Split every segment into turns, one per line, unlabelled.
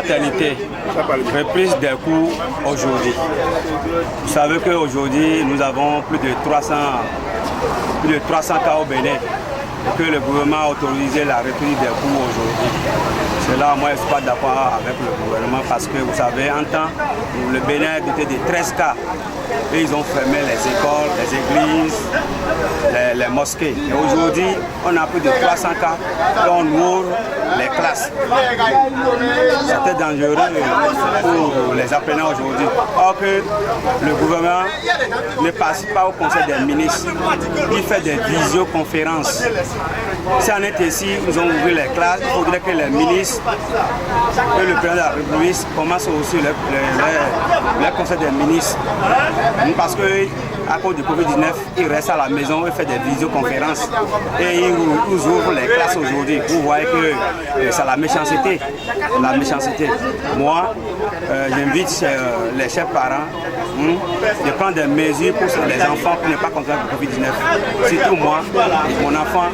maternité, reprise des cours aujourd'hui. Vous savez qu'aujourd'hui, nous avons plus de 300 cas au Bénin et que le gouvernement a autorisé la reprise des cours aujourd'hui. C'est là, moi, je ne suis pas d'accord avec le gouvernement parce que, vous savez, en temps, le Bénin était de 13 cas. Et ils ont fermé les écoles, les églises, les mosquées. Et aujourd'hui, on a plus de 300 cas et on ouvre les classes. C'était dangereux pour les apprenants aujourd'hui. Or que le gouvernement ne passe pas au conseil des ministres. Il fait des visioconférences. Si on est ici, nous avons ouvert les classes, il faudrait que les ministres et le président de la République commencent aussi le conseil des ministres. Parce qu'à cause du Covid-19, ils restent à la maison et font des visioconférences. Et ils ouvrent les classes aujourd'hui. Vous voyez que c'est la méchanceté. La méchanceté. Moi, j'invite les chefs parents de prendre des mesures pour les enfants pour ne pas contraire le Covid-19. Surtout moi, mon enfant,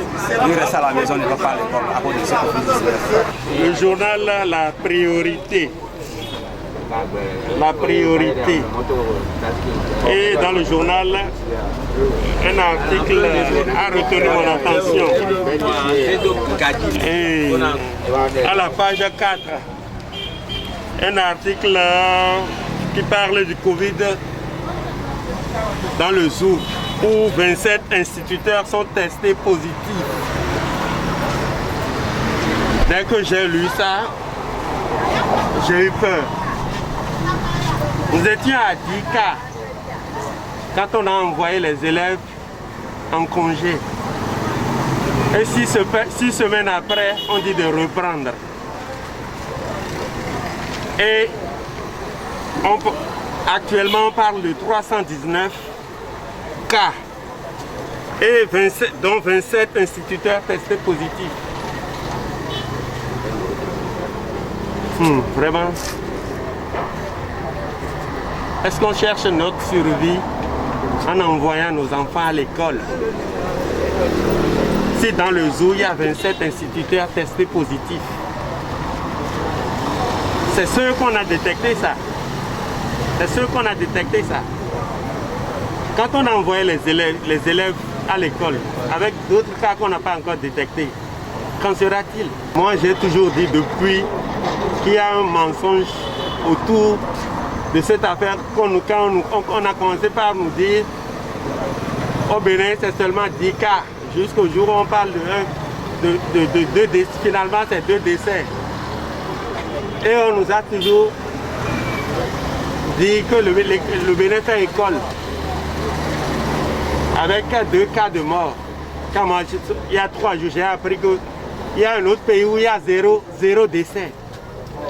il reste à la maison, il ne va pas à l'école à cause de ce Covid-19.
Le journal, la priorité. La priorité. Et dans le journal, un article a retenu mon attention. Et à la page 4, un article qui parle du Covid dans le zoo, où 27 instituteurs sont testés positifs. Dès que j'ai lu ça, j'ai eu peur. Nous étions à 10 cas quand on a envoyé les élèves en congé. Et 6 semaines après, on dit de reprendre. Et actuellement, on parle de 319 cas. Et dont 27 instituteurs testés positifs. Vraiment. Est-ce qu'on cherche notre survie en envoyant nos enfants à l'école? Si dans le zoo, il y a 27 instituteurs testés positifs. C'est ceux qu'on a détecté ça. C'est ceux qu'on a détecté ça. Quand on a envoyé les élèves à l'école, avec d'autres cas qu'on n'a pas encore détectés, qu'en sera-t-il? Moi, j'ai toujours dit depuis qu'il y a un mensonge autour de cette affaire, quand on a commencé par nous dire au Bénin c'est seulement 10 cas, jusqu'au jour où on parle de 2 décès, finalement c'est 2 décès. Et on nous a toujours dit que le Bénin fait école avec 2 cas de mort. Quand moi, il y a 3 jours, j'ai appris qu'il y a un autre pays où il y a 0 décès.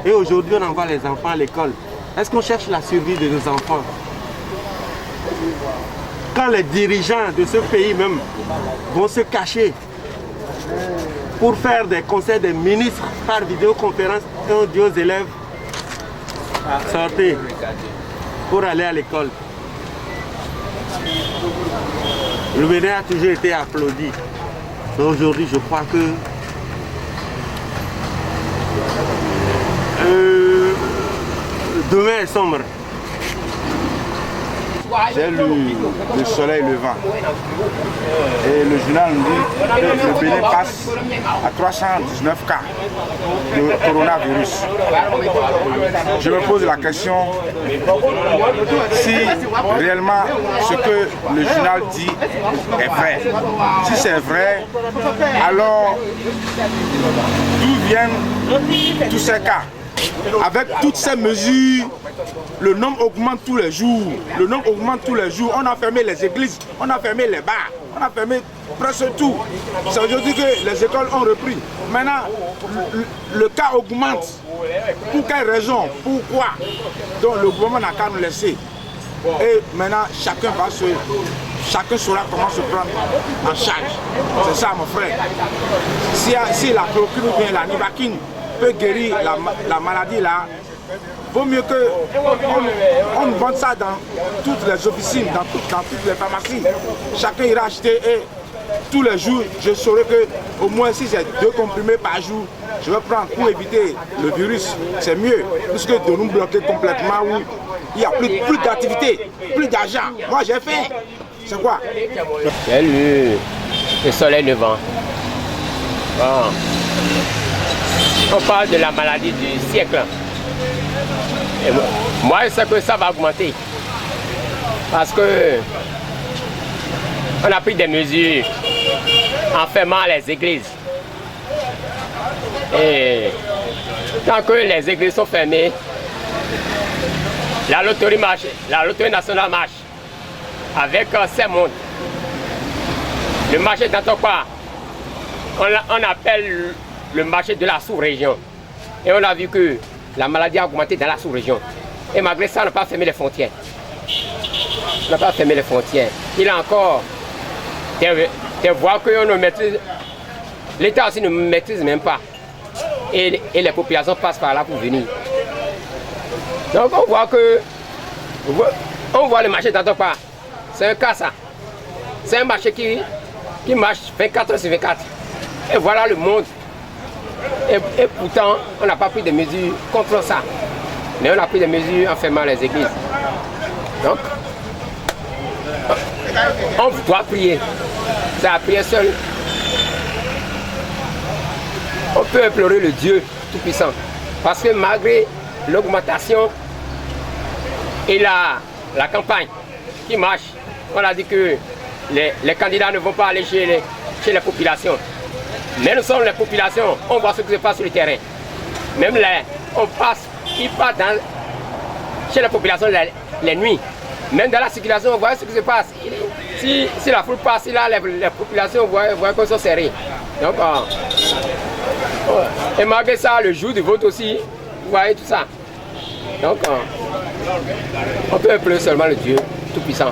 Et aujourd'hui on envoie les enfants à l'école. Est-ce qu'on cherche la survie de nos enfants? Quand les dirigeants de ce pays même vont se cacher pour faire des conseils des ministres par vidéoconférence, et on dit aux élèves, sortez pour aller à l'école. Le Bénin a toujours été applaudi. Mais aujourd'hui, je crois que demain est sombre.
J'ai lu Le Soleil Levant et le journal nous dit que le Bénin passe à 319 cas de coronavirus. Je me pose la question si réellement ce que le journal dit est vrai. Si c'est vrai, alors d'où viennent tous ces cas? Avec toutes ces mesures, le nombre augmente tous les jours. Le nombre augmente tous les jours. On a fermé les églises, on a fermé les bars, on a fermé presque tout. Ça veut dire que les écoles ont repris. Maintenant, le cas augmente. Pour quelle raison? Pourquoi? Donc le gouvernement n'a qu'à nous laisser. Et maintenant, chacun saura comment se prendre en charge. C'est ça, mon frère. Si la chloroquine ou bien la nivaquine peut guérir la maladie là, vaut mieux qu'on vende ça dans toutes les officines, dans toutes les pharmacies. Chacun ira acheter et tous les jours, je saurai que au moins si j'ai 2 comprimés par jour, je vais prendre pour éviter le virus. C'est mieux, plus que de nous bloquer complètement où il n'y a plus d'activité, plus d'argent. Moi, j'ai faim. C'est quoi?
J'ai lu le soleil levant. Bon. On parle de la maladie du siècle. Et moi, je sais que ça va augmenter. Parce que on a pris des mesures en fermant les églises. Et tant que les églises sont fermées, la loterie marche, la loterie nationale marche avec ces mondes. Le marché d'Antokwa, on appelle le marché de la sous-région. Et on a vu que la maladie a augmenté dans la sous-région. Et malgré ça, on n'a pas fermé les frontières. On n'a pas fermé les frontières. Il y a encore des voies que on ne maîtrise. L'État aussi ne maîtrise même pas. Et les populations passent par là pour venir. Donc on voit que le marché d'Antokwa. C'est un cas ça. C'est un marché qui marche 24 heures sur 24. Et voilà le monde. Et pourtant, on n'a pas pris de mesures contre ça. Mais on a pris des mesures en fermant les églises. Donc, on doit prier. C'est la prière seule. On peut implorer le Dieu Tout-Puissant. Parce que malgré l'augmentation et la campagne qui marche, on a dit que les candidats ne vont pas aller chez les populations. Mais nous sommes les populations, on voit ce qui se passe sur le terrain. Même ils passent chez les populations les nuits. Même dans la circulation, on voit ce qui se passe. Si la foule passe, là, les populations voient qu'elles sont serrées. Donc, et malgré ça, le jour du vote aussi, vous voyez tout ça. Donc, on peut implorer seulement le Dieu Tout-Puissant.